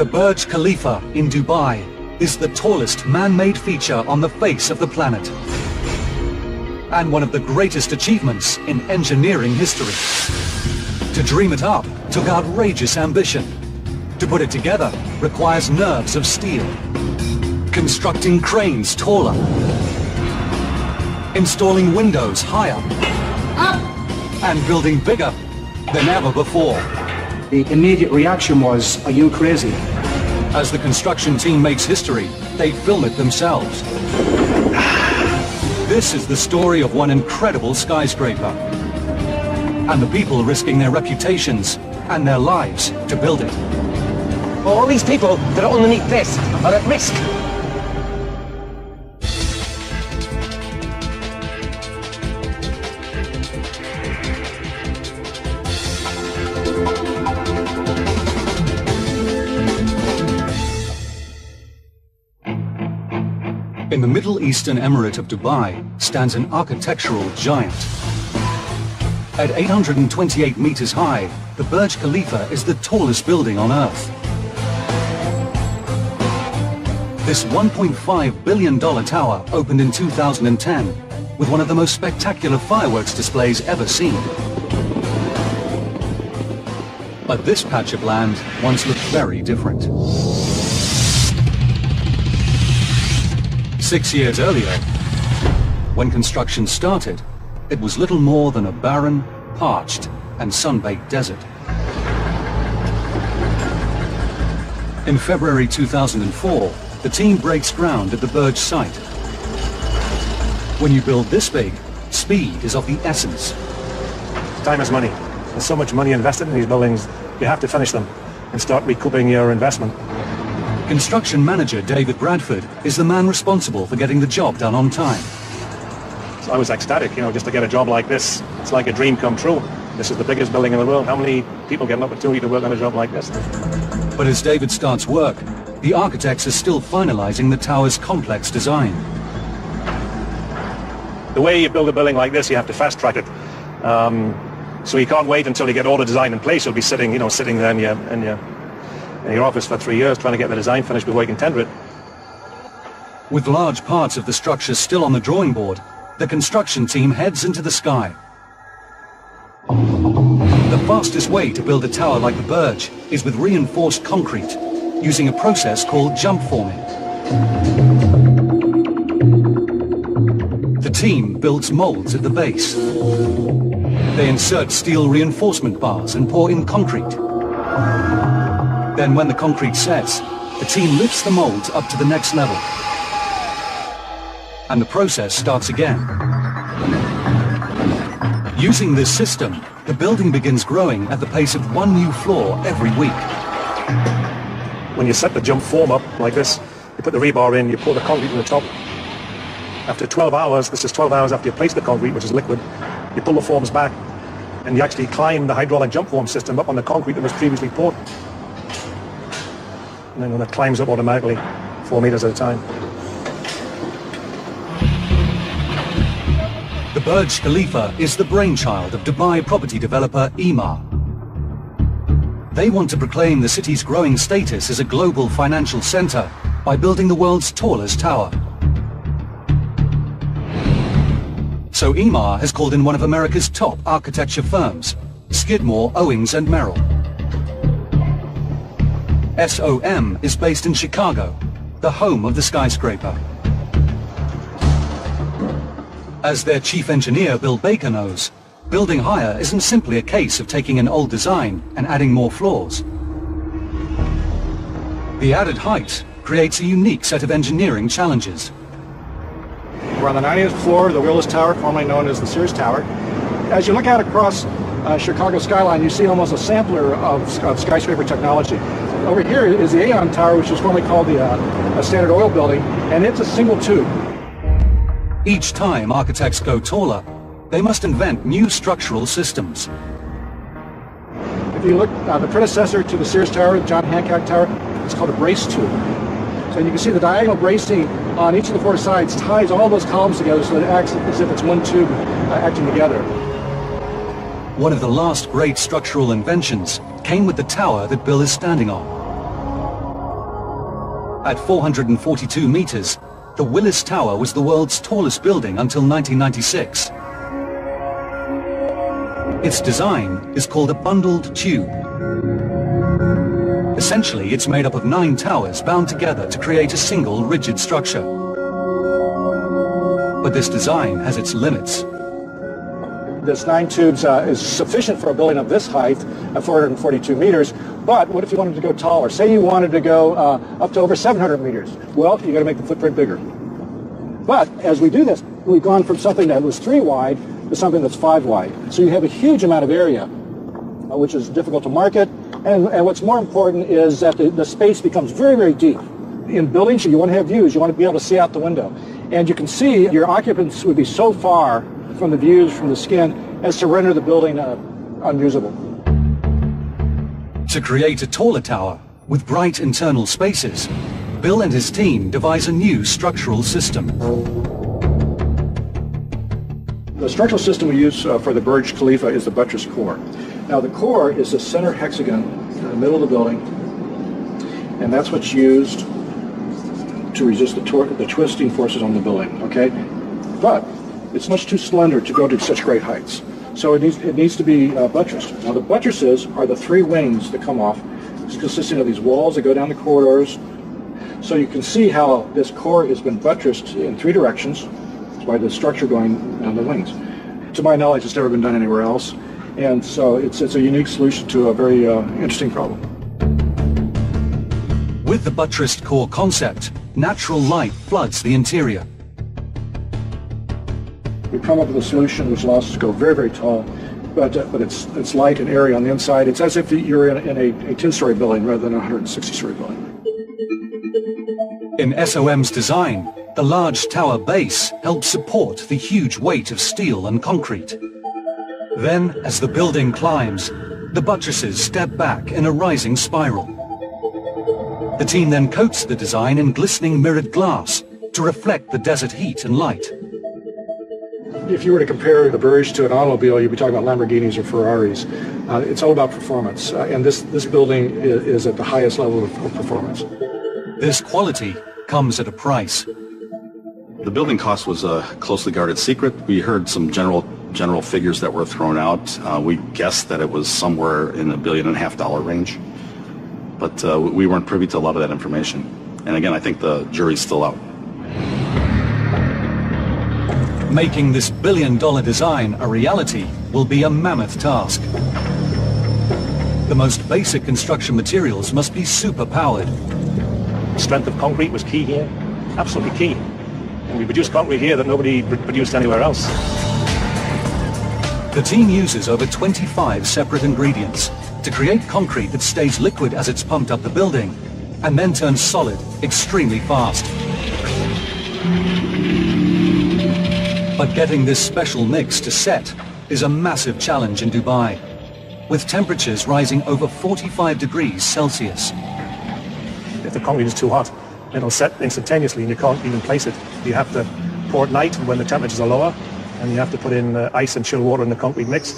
The Burj Khalifa in Dubai is the tallest man-made feature on the face of the planet, and one of the greatest achievements in engineering history. To dream it up took outrageous ambition. To put it together requires nerves of steel. Constructing cranes taller. Installing windows higher. And building bigger than ever before. The immediate reaction was, are you crazy? As the construction team makes history, they film it themselves. This is the story of one incredible skyscraper. And the people risking their reputations and their lives to build it. All these people that are underneath this are at risk. In the Middle Eastern Emirate of Dubai stands an architectural giant. At 828 meters high, the Burj Khalifa is the tallest building on Earth. This $1.5 billion tower opened in 2010 with one of the most spectacular fireworks displays ever seen. But this patch of land once looked very different. 6 years earlier, when construction started, it was little more than a barren, parched, and sun-baked desert. In February 2004, the team breaks ground at the Burj site. When you build this big, speed is of the essence. Time is money. There's so much money invested in these buildings, you have to finish them and start recouping your investment. Construction manager David Bradford is the man responsible for getting the job done on time. So I was ecstatic, just to get a job like this. It's like a dream come true. This is the biggest building in the world. How many people get an opportunity to work on a job like this? But as David starts work, the architects are still finalizing the tower's complex design. The way you build a building like this, you have to fast-track it. So you can't wait until you get all the design in place. You'll be sitting there in your office for 3 years trying to get the design finished before you can tender it. With large parts of the structure still on the drawing board, the construction team heads into the sky. The fastest way to build a tower like the Burj is with reinforced concrete, using a process called jump forming. The team builds molds at the base. They insert steel reinforcement bars and pour in concrete. Then when the concrete sets, the team lifts the molds up to the next level. And the process starts again. Using this system, the building begins growing at the pace of one new floor every week. When you set the jump form up like this, you put the rebar in, you pour the concrete on the top. After 12 hours, this is 12 hours after you place the concrete, which is liquid, you pull the forms back and you actually climb the hydraulic jump form system up on the concrete that was previously poured. And then when it climbs up automatically, 4 meters at a time. The Burj Khalifa is the brainchild of Dubai property developer Emaar. They want to proclaim the city's growing status as a global financial center by building the world's tallest tower. So Emaar has called in one of America's top architecture firms, Skidmore, Owings & Merrill. SOM is based in Chicago, the home of the skyscraper. As their chief engineer Bill Baker knows, building higher isn't simply a case of taking an old design and adding more floors. The added height creates a unique set of engineering challenges. We're on the 90th floor of the Willis Tower, formerly known as the Sears Tower. As you look out across Chicago skyline, you see almost a sampler of skyscraper technology. Over here is the Aon Tower, which was formerly called the Standard Oil Building, and it's a single tube. Each time architects go taller, they must invent new structural systems. If you look at the predecessor to the Sears Tower, the John Hancock Tower, it's called a brace tube. So you can see the diagonal bracing on each of the four sides ties all those columns together so that it acts as if it's one tube acting together. One of the last great structural inventions came with the tower that Bill is standing on. At 442 meters, the Willis Tower was the world's tallest building until 1996. Its design is called a bundled tube. Essentially, it's made up of 9 towers bound together to create a single rigid structure. But this design has its limits. This 9 tubes is sufficient for a building of this height at 442 meters, but what if you wanted to go taller? Say you wanted to go up to over 700 meters. Well, you got to make the footprint bigger. But as we do this, we've gone from something that was 3 wide to something that's 5 wide. So you have a huge amount of area, which is difficult to market. And what's more important is that the space becomes very, very deep. In buildings, you want to have views. You want to be able to see out the window. And you can see your occupants would be so far from the views from the skin as to render the building unusable. To create a taller tower with bright internal spaces, Bill and his team devise a new structural system. The structural system we use for the Burj Khalifa is the buttress core. Now the core is the center hexagon in the middle of the building, and that's what's used to resist the twisting forces on the building, okay? But it's much too slender to go to such great heights. So it needs to be buttressed. Now the buttresses are the 3 wings that come off. It's consisting of these walls that go down the corridors. So you can see how this core has been buttressed in 3 directions by the structure going down the wings. To my knowledge, it's never been done anywhere else. And so it's a unique solution to a very interesting problem. With the buttressed core concept, natural light floods the interior. We've come up with a solution which allows us to go very, very tall, but it's light and airy on the inside. It's as if you're in a 10-story building rather than a 160-story building. In SOM's design, the large tower base helps support the huge weight of steel and concrete. Then, as the building climbs, the buttresses step back in a rising spiral. The team then coats the design in glistening mirrored glass to reflect the desert heat and light. If you were to compare the Burj to an automobile, you'd be talking about Lamborghinis or Ferraris. It's all about performance, and this building is at the highest level of performance. This quality comes at a price. The building cost was a closely guarded secret. We heard some general figures that were thrown out. We guessed that it was somewhere in the $1.5 billion range, but we weren't privy to a lot of that information. And again, I think the jury's still out. Making this billion-dollar design a reality will be a mammoth task. The most basic construction materials must be super-powered. Strength of concrete was key here, absolutely key. And we produced concrete here that nobody produced anywhere else. The team uses over 25 separate ingredients to create concrete that stays liquid as it's pumped up the building and then turns solid extremely fast. But getting this special mix to set is a massive challenge in Dubai, with temperatures rising over 45 degrees Celsius. If the concrete is too hot, it'll set instantaneously and you can't even place it. You have to pour at night when the temperatures are lower, and you have to put in ice and chilled water in the concrete mix.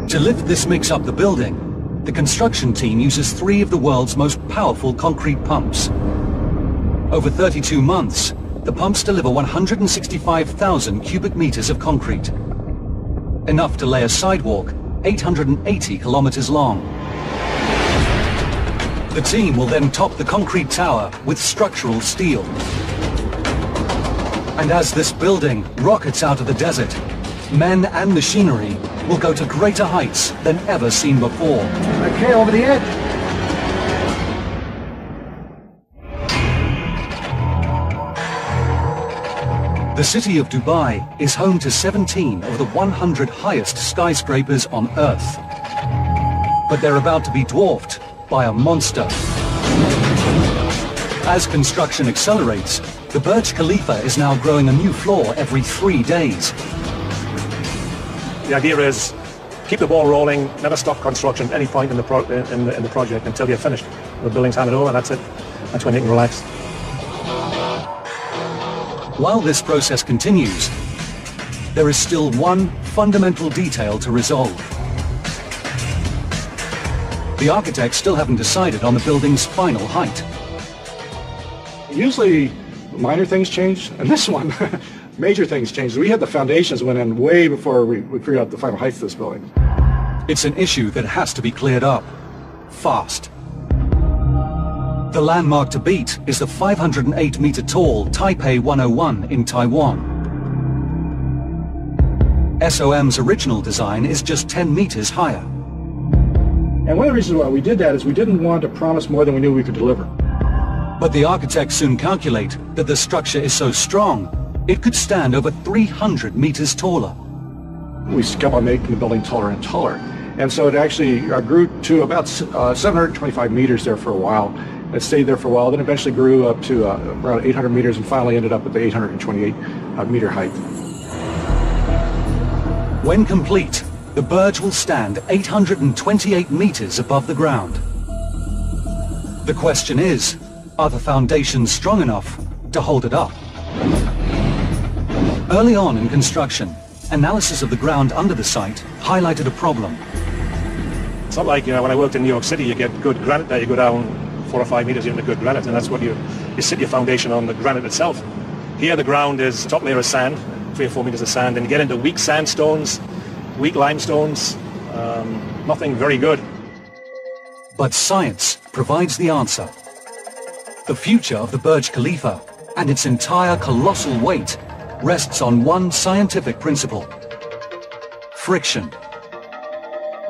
To lift this mix up the building, the construction team uses 3 of the world's most powerful concrete pumps. Over 32 months, the pumps deliver 165,000 cubic meters of concrete, enough to lay a sidewalk 880 kilometers long. The team will then top the concrete tower with structural steel. And as this building rockets out of the desert, men and machinery will go to greater heights than ever seen before. Okay, over the edge. The city of Dubai is home to 17 of the 100 highest skyscrapers on Earth. But they're about to be dwarfed by a monster. As construction accelerates, the Burj Khalifa is now growing a new floor every 3 days. The idea is keep the ball rolling, never stop construction at any point in the project until you're finished. The building's handed over, that's it. That's when you can relax. While this process continues, there is still one fundamental detail to resolve. The architects still haven't decided on the building's final height. Usually minor things change, and this one, major things changed. We had the foundations went in way before we figured out the final height of this building. It's an issue that has to be cleared up. Fast. The landmark to beat is the 508-meter tall Taipei 101 in Taiwan. SOM's original design is just 10 meters higher. And one of the reasons why we did that is we didn't want to promise more than we knew we could deliver. But the architects soon calculate that the structure is so strong, it could stand over 300 meters taller. We kept on making the building taller and taller. And so it actually grew to about 725 meters there for a while. It stayed there for a while, then eventually grew up to around 800 meters and finally ended up at the 828 meter height. When complete, the Burj will stand 828 meters above the ground. The question is, are the foundations strong enough to hold it up? Early on in construction, analysis of the ground under the site highlighted a problem. It's not like, when I worked in New York City, you get good granite there, you go down 4 or 5 meters into good granite, and that's what you sit your foundation on, the granite itself. Here the ground is top layer of sand, 3 or 4 meters of sand, and you get into weak sandstones, weak limestones, nothing very good. But science provides the answer. The future of the Burj Khalifa and its entire colossal weight rests on one scientific principle: friction.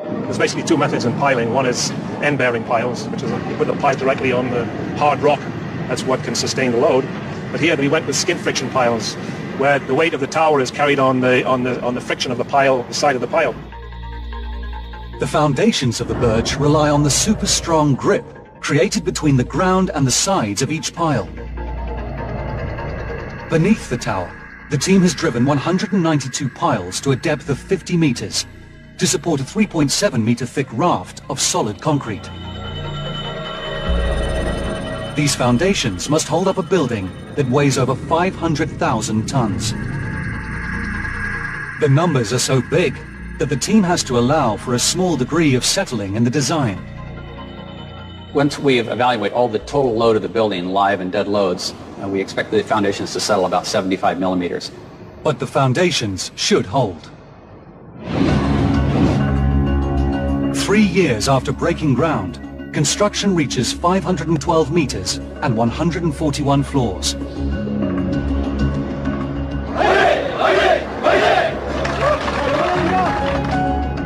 There's basically 2 methods in piling. One is end-bearing piles, which is you put the pile directly on the hard rock. That's what can sustain the load. But here we went with skin friction piles, where the weight of the tower is carried on the friction of the pile, the side of the pile. The foundations of the Burj rely on the super strong grip created between the ground and the sides of each pile. Beneath the tower, the team has driven 192 piles to a depth of 50 meters to support a 3.7 meter thick raft of solid concrete. These foundations must hold up a building that weighs over 500,000 tons. The numbers are so big that the team has to allow for a small degree of settling in the design. Once we evaluate all the total load of the building, live and dead loads, we expect the foundations to settle about 75 millimeters. But the foundations should hold. 3 years after breaking ground, construction reaches 512 meters and 141 floors.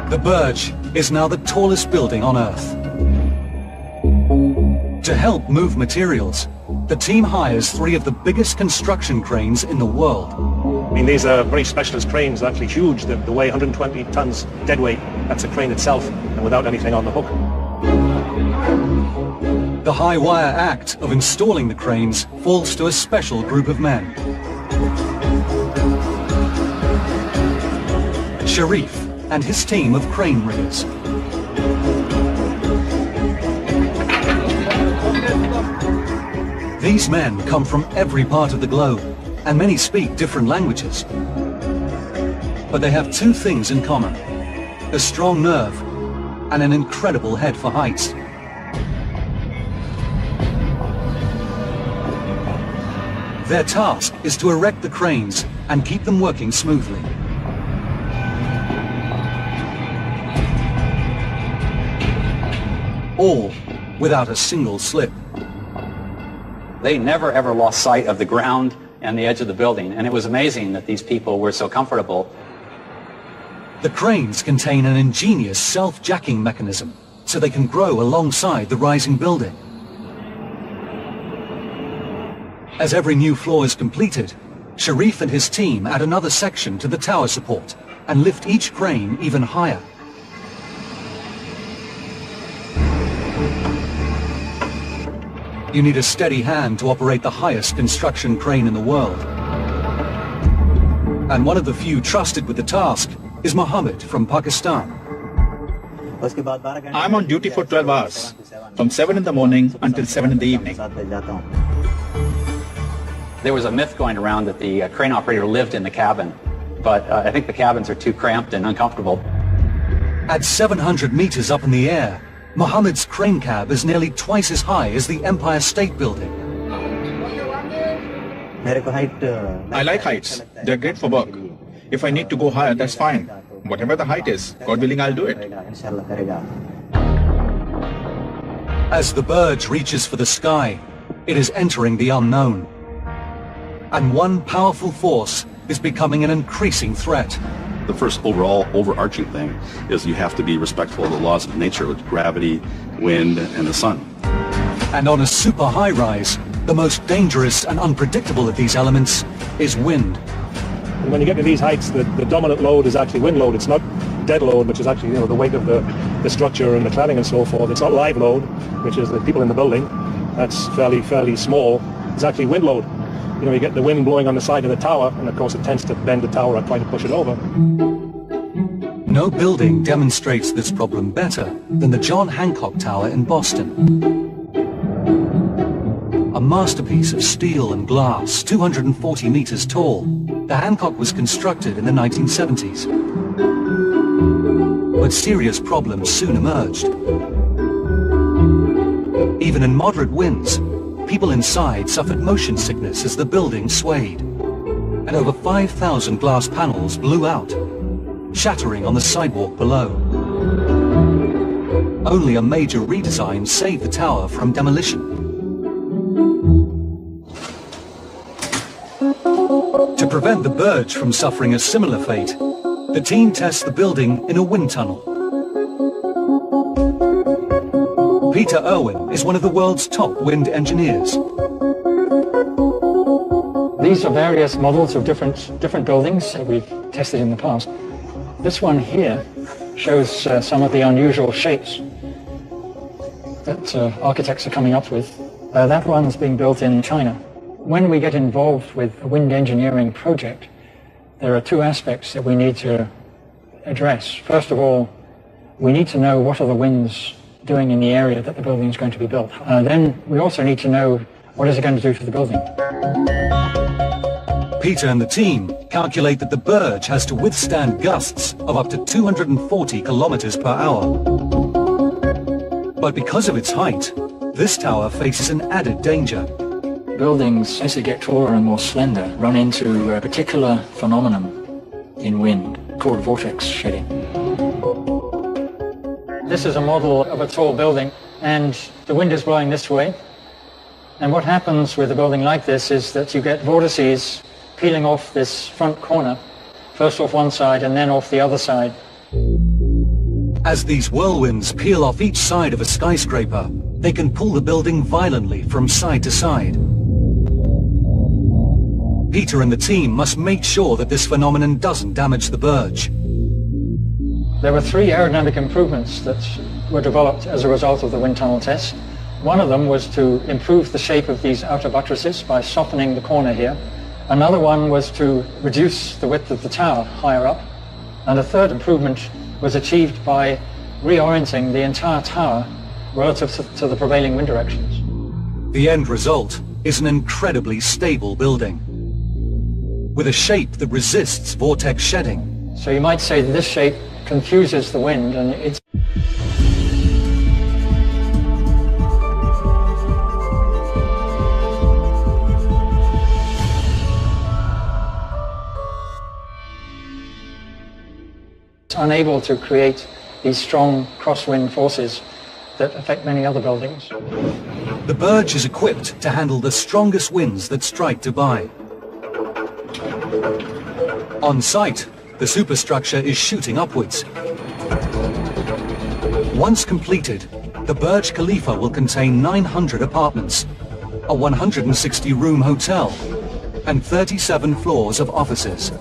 The Burj is now the tallest building on Earth. To help move materials, the team hires 3 of the biggest construction cranes in the world. I mean, these are very specialist cranes, actually huge. They weigh 120 tons dead weight. That's a crane itself, and without anything on the hook. The high-wire act of installing the cranes falls to a special group of men. Sharif and his team of crane riggers. These men come from every part of the globe, and many speak different languages. But they have 2 things in common: a strong nerve and an incredible head for heights. Their task is to erect the cranes and keep them working smoothly. All without a single slip. They never ever lost sight of the ground and the edge of the building, and it was amazing that these people were so comfortable. The cranes contain an ingenious self-jacking mechanism, so they can grow alongside the rising building. As every new floor is completed, Sharif and his team add another section to the tower support and lift each crane even higher. You need a steady hand to operate the highest construction crane in the world. And one of the few trusted with the task is Mohammed from Pakistan. I'm on duty for 12 hours, from 7 in the morning until 7 in the evening. There was a myth going around that the crane operator lived in the cabin, but I think the cabins are too cramped and uncomfortable. At 700 meters up in the air, Mohammed's crane cab is nearly twice as high as the Empire State Building. I like heights. They're great for work. If I need to go higher, that's fine. Whatever the height is, God willing, I'll do it. As the Burj reaches for the sky, it is entering the unknown. And one powerful force is becoming an increasing threat. The first overall overarching thing is you have to be respectful of the laws of nature, with gravity, wind, and the sun. And on a super high-rise, the most dangerous and unpredictable of these elements is wind. And when you get to these heights, the dominant load is actually wind load. It's not dead load, which is actually the weight of the structure and the cladding and so forth. It's not live load, which is the people in the building. That's fairly small. It's actually wind load. You get the wind blowing on the side of the tower, and of course it tends to bend the tower and try to push it over. No building demonstrates this problem better than the John Hancock Tower in Boston. A masterpiece of steel and glass, 240 meters tall, the Hancock was constructed in the 1970s. But serious problems soon emerged. Even in moderate winds, people inside suffered motion sickness as the building swayed. And over 5,000 glass panels blew out, shattering on the sidewalk below. Only a major redesign saved the tower from demolition. To prevent the Burj from suffering a similar fate, the team tests the building in a wind tunnel. Peter Irwin is one of the world's top wind engineers. These are various models of different buildings that we've tested in the past. This one here shows some of the unusual shapes that architects are coming up with. That one's being built in China. When we get involved with a wind engineering project, there are two aspects that we need to address. First of all, we need to know what are the winds doing in the area that the building is going to be built. Then we also need to know what is it going to do to the building. Peter and the team calculate that the Burj has to withstand gusts of up to 240 kilometers per hour. But because of its height, this tower faces an added danger. Buildings, as they get taller and more slender, run into a particular phenomenon in wind called vortex shedding. This is a model of a tall building, and the wind is blowing this way. And what happens with a building like this is that you get vortices peeling off this front corner, first off one side and then off the other side. As these whirlwinds peel off each side of a skyscraper, they can pull the building violently from side to side. Peter and the team must make sure that this phenomenon doesn't damage the Burj. There were 3 aerodynamic improvements that were developed as a result of the wind tunnel test. One of them was to improve the shape of these outer buttresses by softening the corner here. Another one was to reduce the width of the tower higher up. And a third improvement was achieved by reorienting the entire tower relative to the prevailing wind directions. The end result is an incredibly stable building, with a shape that resists vortex shedding. So you might say that this shape confuses the wind, and it's unable to create these strong crosswind forces that affect many other buildings. The Burj is equipped to handle the strongest winds that strike Dubai. On site, the superstructure is shooting upwards. Once completed, the Burj Khalifa will contain 900 apartments, a 160-room hotel, and 37 floors of offices.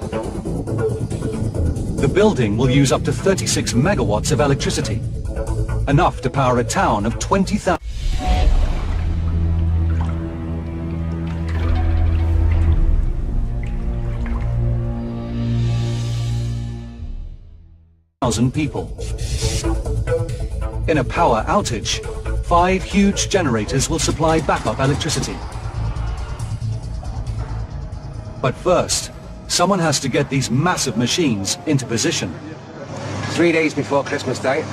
The building will use up to 36 megawatts of electricity, enough to power a town of 20,000 people. In a power outage, 5 huge generators will supply backup electricity. But first, someone has to get these massive machines into position. 3 days before Christmas Day,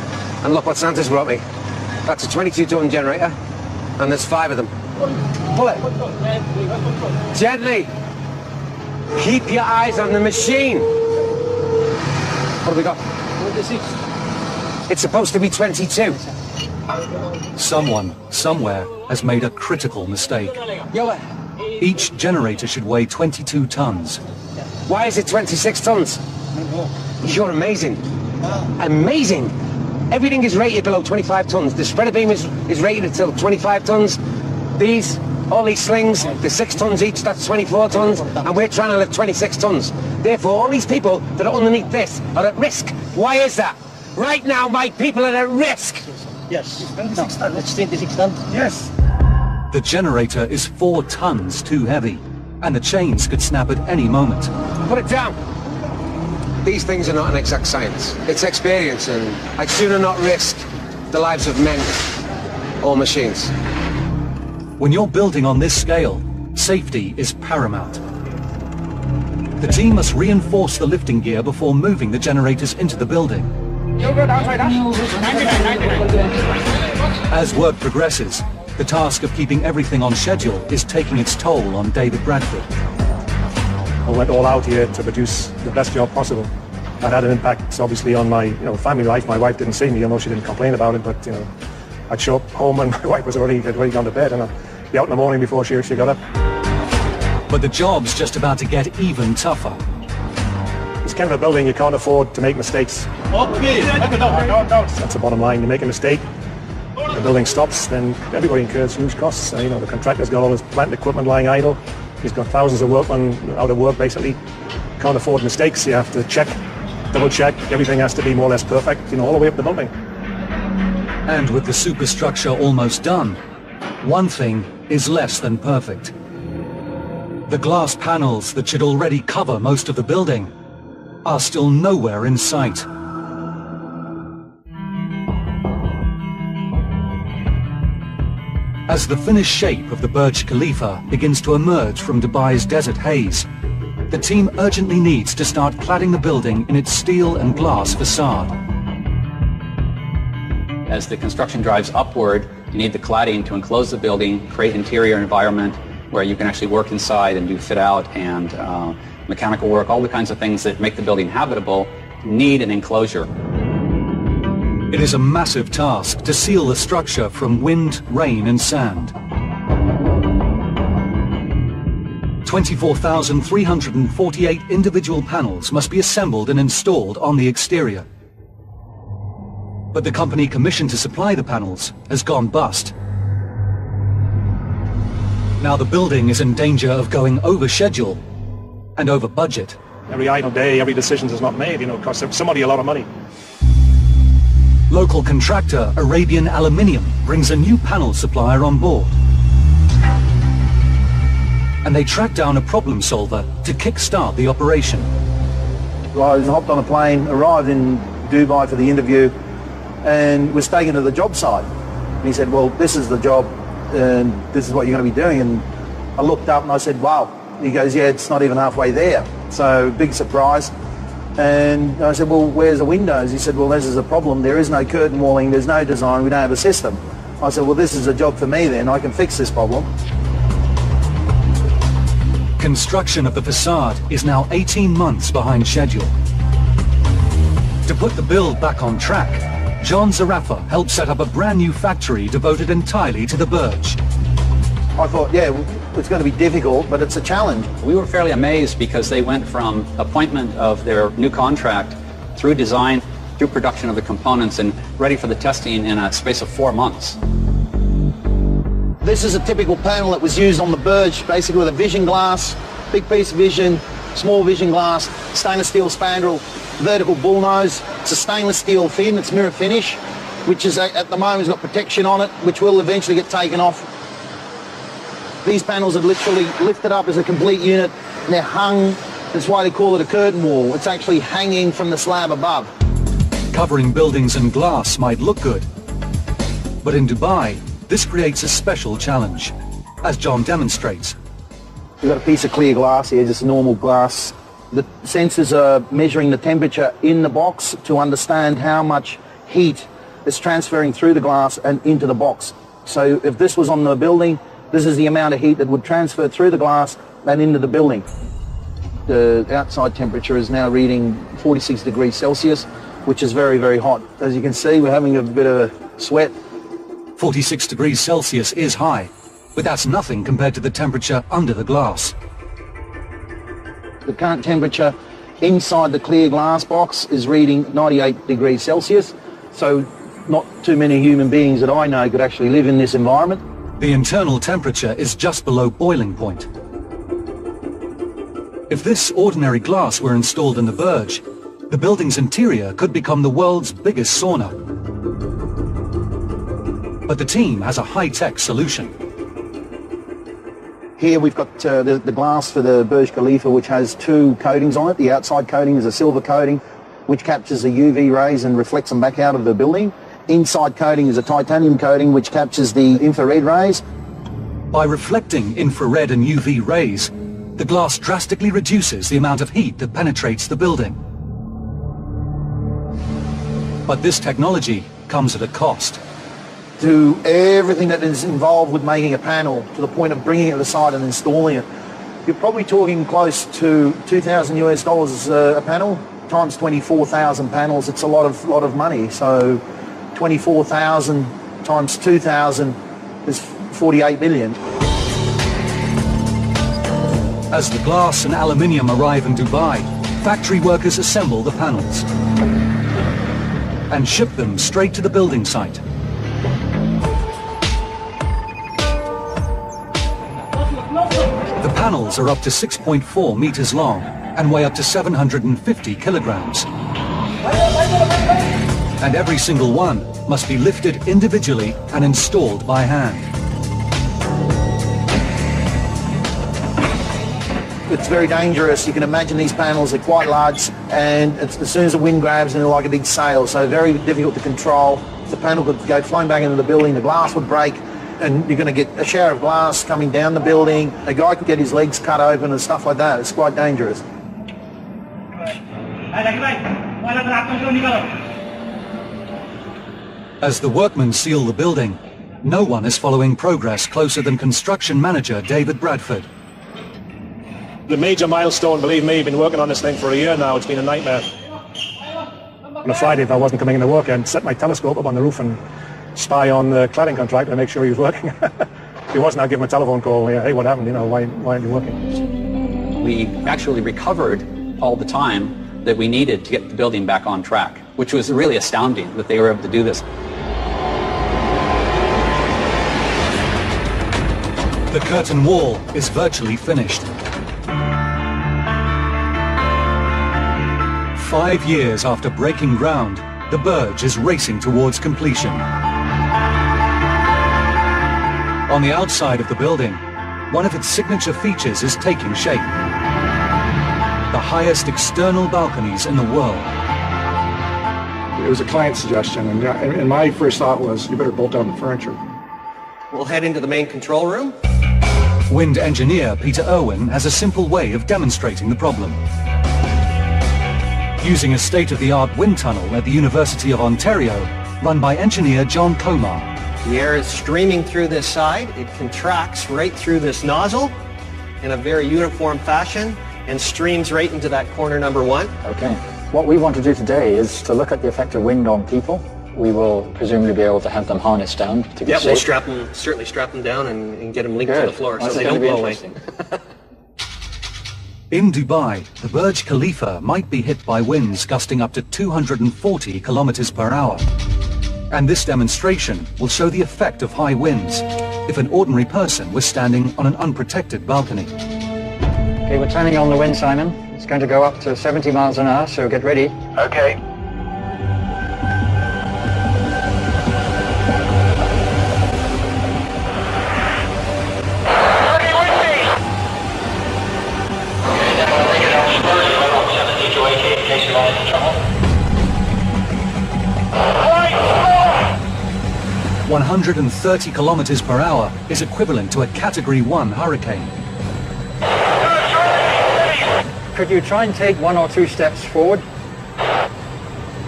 and look what Santa's brought me. That's a 22-ton generator, and there's 5 of them. Pull it! Gently! Keep your eyes on the machine. What have we got? 26. It's supposed to be 22. Someone, somewhere, has made a critical mistake. Each generator should weigh 22 tons. Why is it 26 tons? You're amazing. Amazing. Everything is rated below 25 tons. The spreader beam is rated until 25 tons. All these slings, they're 6 tons each, that's 24 tons, and we're trying to lift 26 tons. Therefore, all these people that are underneath this are at risk. Why is that? Right now, my people are at risk. Yes. 26 tons. It's 26 tons. Yes. The generator is 4 tons too heavy, and the chains could snap at any moment. Put it down. These things are not an exact science. It's experience, and I'd sooner not risk the lives of men or machines. When you're building on this scale, safety is paramount. The team must reinforce the lifting gear before moving the generators into the building. As work progresses, the task of keeping everything on schedule is taking its toll on David Bradford. I went all out here to produce the best job possible. That had an impact, obviously, on my family life. My wife didn't see me, although she didn't complain about it, but I'd show up home and my wife was already gone to bed, and I'd be out in the morning before she got up. But the job's just about to get even tougher. It's kind of a building you can't afford to make mistakes. Okay. That's the bottom line. You make a mistake, the building stops, then everybody incurs huge costs. The contractor's got all his plant equipment lying idle. He's got thousands of workmen out of work, basically. Can't afford mistakes. You have to check, double check. Everything has to be more or less perfect, all the way up the building. And with the superstructure almost done, one thing is less than perfect. The glass panels that should already cover most of the building are still nowhere in sight. As the finished shape of the Burj Khalifa begins to emerge from Dubai's desert haze, the team urgently needs to start cladding the building in its steel and glass facade. As the construction drives upward, you need the cladding to enclose the building, create interior environment where you can actually work inside and do fit out and mechanical work, all the kinds of things that make the building habitable need an enclosure. It is a massive task to seal the structure from wind, rain and sand. 24,348 individual panels must be assembled and installed on the exterior. But the company commissioned to supply the panels has gone bust. Now the building is in danger of going over schedule and over budget. Every idle day, every decision is not made, it costs somebody a lot of money. Local contractor Arabian Aluminium brings a new panel supplier on board. And they track down a problem solver to kick-start the operation. I hopped on a plane, arrived in Dubai for the interview, and was taken to the job site. And he said, well, this is the job, and this is what you're going to be doing. And I looked up and I said, wow. He goes, yeah, it's not even halfway there. So, big surprise. And I said, well, where's the windows? He said, well, this is a problem. There is no curtain walling, there's no design, we don't have a system. I said, well, this is a job for me then, I can fix this problem. Construction of the facade is now 18 months behind schedule. To put the build back on track, John Zarafa helped set up a brand new factory devoted entirely to the Burj. I thought, yeah, it's going to be difficult, but it's a challenge. We were fairly amazed because they went from appointment of their new contract through design, through production of the components, and ready for the testing in a space of 4 months. This is a typical panel that was used on the Burj, basically with a vision glass, big piece of vision, small vision glass, stainless steel spandrel, vertical bullnose. It's a stainless steel fin, it's mirror finish, which is at the moment has got protection on it, which will eventually get taken off. These panels are literally lifted up as a complete unit, and they're hung. That's why they call it a curtain wall. It's actually hanging from the slab above. Covering buildings in glass might look good, but in Dubai, this creates a special challenge, as John demonstrates. We've got a piece of clear glass here, just normal glass. The sensors are measuring the temperature in the box to understand how much heat is transferring through the glass and into the box. So if this was on the building, this is the amount of heat that would transfer through the glass and into the building. the outside temperature is now reading 46 degrees Celsius, which is very, very hot. As you can see, we're having a bit of a sweat. 46 degrees Celsius is high, but that's nothing compared to the temperature under the glass. The current temperature inside the clear glass box is reading 98 degrees Celsius, so not too many human beings that I know could actually live in this environment. The internal temperature is just below boiling point. If this ordinary glass were installed in the Burj, the building's interior could become the world's biggest sauna. But the team has a high-tech solution. Here we've got the glass for the Burj Khalifa, which has two coatings on it. The outside coating is a silver coating, which captures the UV rays and reflects them back out of the building. Inside coating is a titanium coating, which captures the infrared rays. By reflecting infrared and UV rays, the glass drastically reduces the amount of heat that penetrates the building. But this technology comes at a cost. Do everything that is involved with making a panel to the point of bringing it to the site and installing it. You're probably talking close to $2,000 a panel times 24,000 panels. It's a lot of money. So 24,000 times 2,000 is 48 million. As the glass and aluminium arrive in Dubai, factory workers assemble the panels and ship them straight to the building site. The panels are up to 6.4 meters long and weigh up to 750 kilograms. And every single one must be lifted individually and installed by hand. It's very dangerous. You can imagine these panels are quite large, and as soon as the wind grabs them, they're like a big sail, so very difficult to control. The panel could go flying back into the building, the glass would break, and you're going to get a shower of glass coming down the building. A guy could get his legs cut open and stuff like that. It's quite dangerous. As the workmen seal the building, no one is following progress closer than construction manager David Bradford. The major milestone, believe me, been working on this thing for a year now. It's been a nightmare. On a Friday, if I wasn't coming into work, I'd set my telescope up on the roof and spy on the cladding contractor to make sure he was working. If he wasn't, I'd give him a telephone call. Hey, what happened? You know, why aren't you working? We actually recovered all the time that we needed to get the building back on track, which was really astounding that they were able to do this. The curtain wall is virtually finished. 5 years after breaking ground, the Burj is racing towards completion. On the outside of the building, one of its signature features is taking shape. The highest external balconies in the world. It was a client suggestion, and my first thought was, you better bolt down the furniture. We'll head into the main control room. Wind engineer Peter Irwin has a simple way of demonstrating the problem. Using a state-of-the-art wind tunnel at the University of Ontario, run by engineer John Comar. The air is streaming through this side. It contracts right through this nozzle in a very uniform fashion and streams right into that corner number 1. Okay. What we want to do today is to look at the effect of wind on people. We will presumably be able to have them harnessed down to be safe. We'll certainly strap them down and get them linked to the floor so they don't blow away. In Dubai, the Burj Khalifa might be hit by winds gusting up to 240 kilometers per hour. And this demonstration will show the effect of high winds if an ordinary person was standing on an unprotected balcony. Okay, we're turning on the wind, Simon. It's going to go up to 70 miles an hour, so get ready. Okay. Right. 130 kilometers per hour is equivalent to a Category 1 hurricane. Could you try and take 1 or 2 steps forward?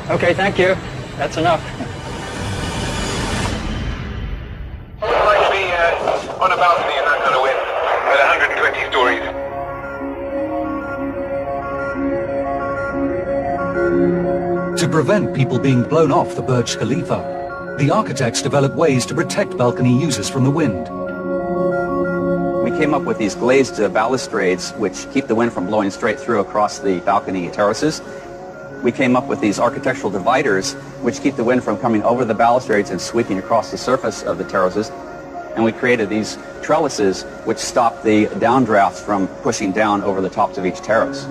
Okay, thank you. That's enough. I'd like to be on a balcony in that kind of wind at 120 stories. prevent people being blown off the Burj Khalifa, the architects developed ways to protect balcony users from the wind. We came up with these glazed balustrades which keep the wind from blowing straight through across the balcony terraces. We came up with these architectural dividers which keep the wind from coming over the balustrades and sweeping across the surface of the terraces. And we created these trellises which stop the downdrafts from pushing down over the tops of each terrace.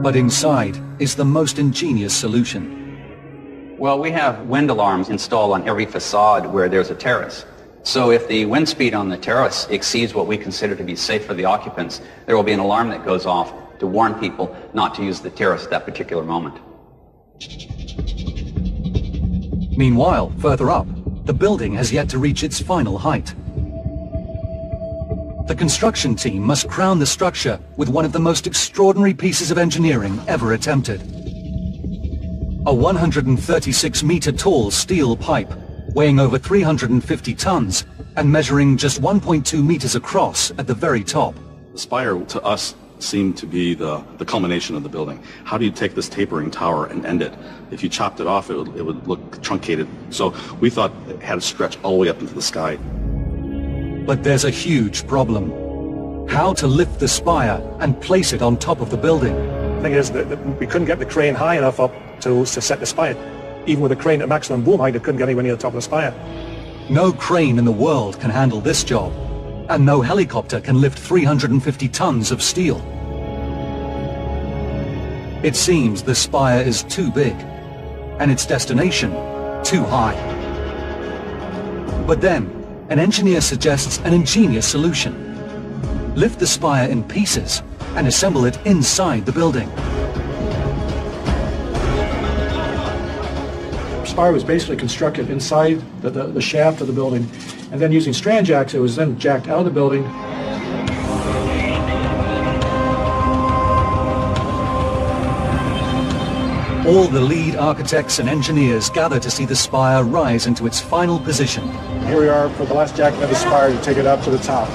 But inside is the most ingenious solution. Well, we have wind alarms installed on every facade where there's a terrace. So if the wind speed on the terrace exceeds what we consider to be safe for the occupants, there will be an alarm that goes off to warn people not to use the terrace at that particular moment. Meanwhile, further up, the building has yet to reach its final height. The construction team must crown the structure with one of the most extraordinary pieces of engineering ever attempted. A 136-meter tall steel pipe, weighing over 350 tons and measuring just 1.2 meters across at the very top. The spire, to us, seemed to be the culmination of the building. How do you take this tapering tower and end it? If you chopped it off, it would look truncated. So we thought it had to stretch all the way up into the sky. But there's a huge problem. How to lift the spire and place it on top of the building. The thing is that we couldn't get the crane high enough up to set the spire. Even with the crane at maximum boom height, it couldn't get anywhere near the top of the spire. No crane in the world can handle this job, and no helicopter can lift 350 tons of steel. It seems the spire is too big, and its destination too high. But then, an engineer suggests an ingenious solution. Lift the spire in pieces and assemble it inside the building. The spire was basically constructed inside the shaft of the building, and then using strand jacks, it was then jacked out of the building. All the lead architects and engineers gather to see the spire rise into its final position. Here we are for the last jacking of the spire to take it up to the top.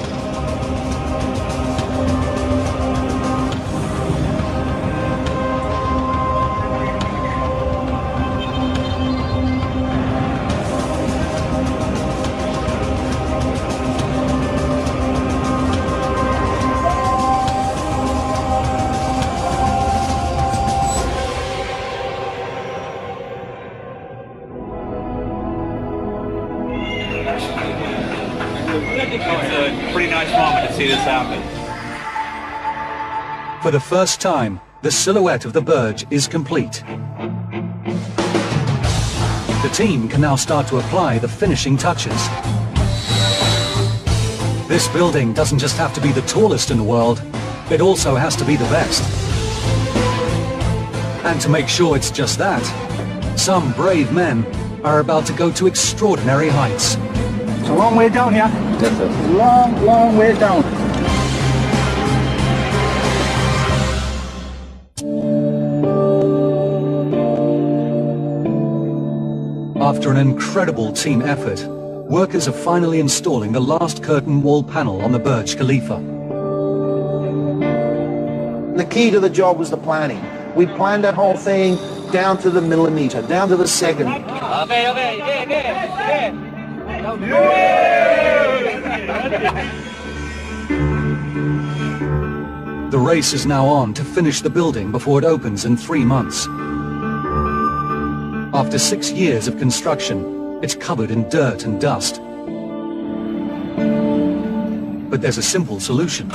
It's a pretty nice moment to see this happen. For the first time, the silhouette of the Burj is complete. The team can now start to apply the finishing touches. This building doesn't just have to be the tallest in the world, it also has to be the best. And to make sure it's just that, some brave men are about to go to extraordinary heights. It's a long way down here. Yes, sir. Long, long way down. After an incredible team effort, workers are finally installing the last curtain wall panel on the Burj Khalifa. The key to the job was the planning. We planned that whole thing down to the millimeter, down to the second. The race is now on to finish the building before it opens in 3 months. After 6 years of construction, it's covered in dirt and dust. But there's a simple solution.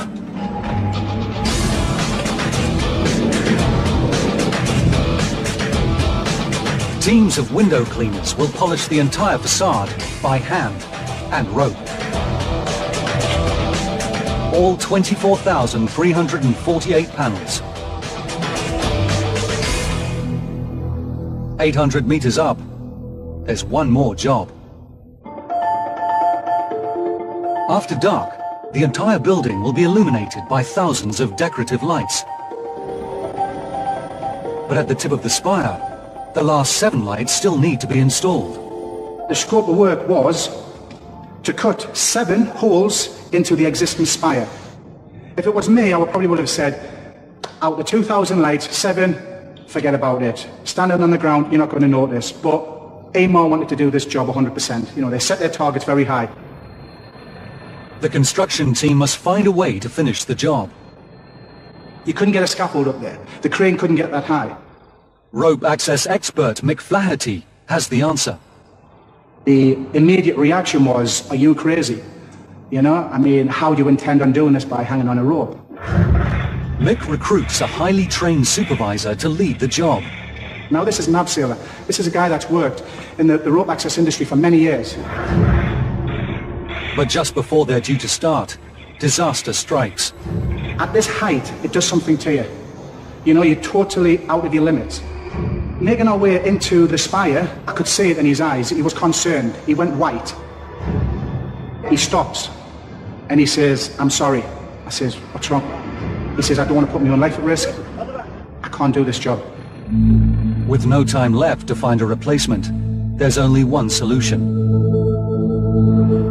Teams of window cleaners will polish the entire facade by hand and rope. All 24,348 panels. 800 meters up, there's one more job. After dark, the entire building will be illuminated by thousands of decorative lights. But at the tip of the spire, the last 7 lights still need to be installed. The scope of work was to cut 7 holes into the existing spire. If it was me, I probably would have said, out of the 2,000 lights, 7 forget about it. Standing on the ground, you're not going to notice. But AMAR wanted to do this job 100%. You know, they set their targets very high. The construction team must find a way to finish the job. You couldn't get a scaffold up there. The crane couldn't get that high. Rope access expert Mick Flaherty has the answer. The immediate reaction was, are you crazy? You know, I mean, how do you intend on doing this by hanging on a rope? Mick recruits a highly trained supervisor to lead the job. Now this is an abseiler. This is a guy that's worked in the rope access industry for many years. But just before they're due to start, disaster strikes. At this height, it does something to you. You know, you're totally out of your limits. Making our way into the spire, I could see it in his eyes. He was concerned. He went white. He stops and he says, I'm sorry. I says, what's wrong? He says, I don't want to put my own life at risk. I can't do this job. With no time left to find a replacement, there's only one solution.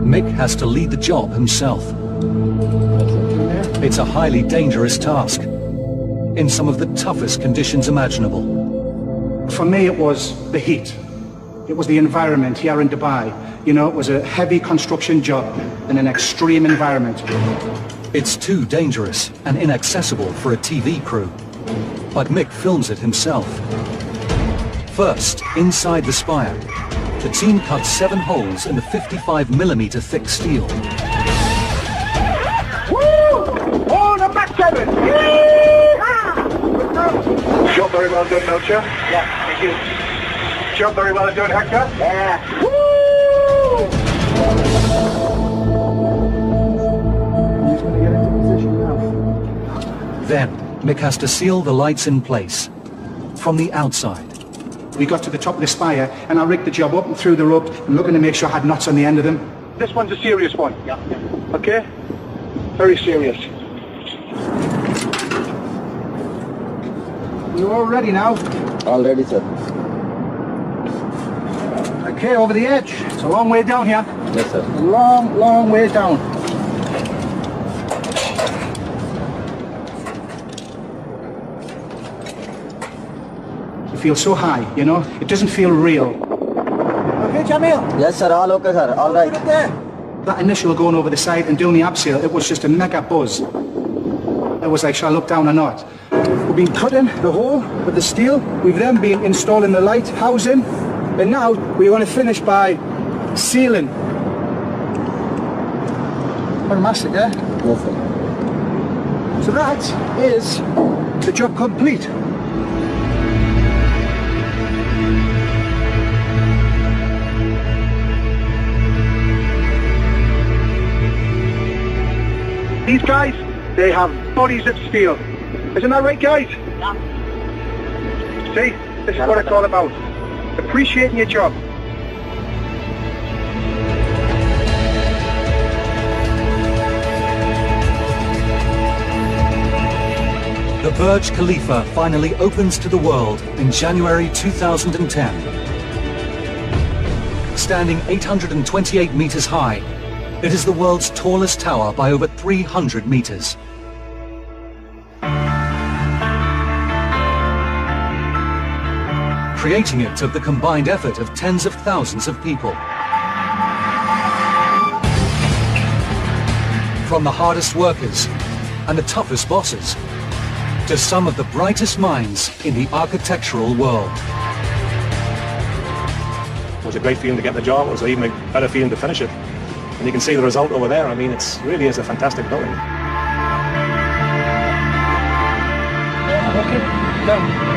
Mick has to lead the job himself. It's a highly dangerous task, in some of the toughest conditions imaginable. For me, it was the heat. It was the environment here in Dubai. You know, it was a heavy construction job in an extreme environment. It's too dangerous and inaccessible for a TV crew. But Mick films it himself. First, inside the spire, the team cuts 7 holes in the 55mm thick steel. Woo! On the back 7! Job very well done, Melcher. Yeah, thank you. Job very well done, Hector. Yeah. Woo! He's going to get into position now. Then, Mick has to seal the lights in place from the outside. We got to the top of the spire and I rigged the job up and threw the rope and looking to make sure I had knots on the end of them. This one's a serious one. Yeah. Okay? Very serious. You're all ready now? All ready, sir. Okay, over the edge. It's a long way down here. Yes, sir. A long, long way down. You feel so high, you know? It doesn't feel real. Okay, Jamil? Yes, sir. All okay, sir. All right. That initial going over the side and doing the abseil, it was just a mega buzz. It was like, shall I look down or not? We've been cutting the hole with the steel. We've then been installing the light housing. And now we're going to finish by sealing. Fantastic, eh? Yes, sir. So that is the job complete. These guys, they have bodies of steel. Isn't that right, guys? Yeah. See, this is what it's all about. Appreciating your job. The Burj Khalifa finally opens to the world in January 2010. Standing 828 meters high, it is the world's tallest tower by over 300 meters. Creating it took the combined effort of tens of thousands of people. From the hardest workers and the toughest bosses, to some of the brightest minds in the architectural world. It was a great feeling to get the job. It was even a better feeling to finish it. And you can see the result over there. I mean, it really is a fantastic building. Okay, done.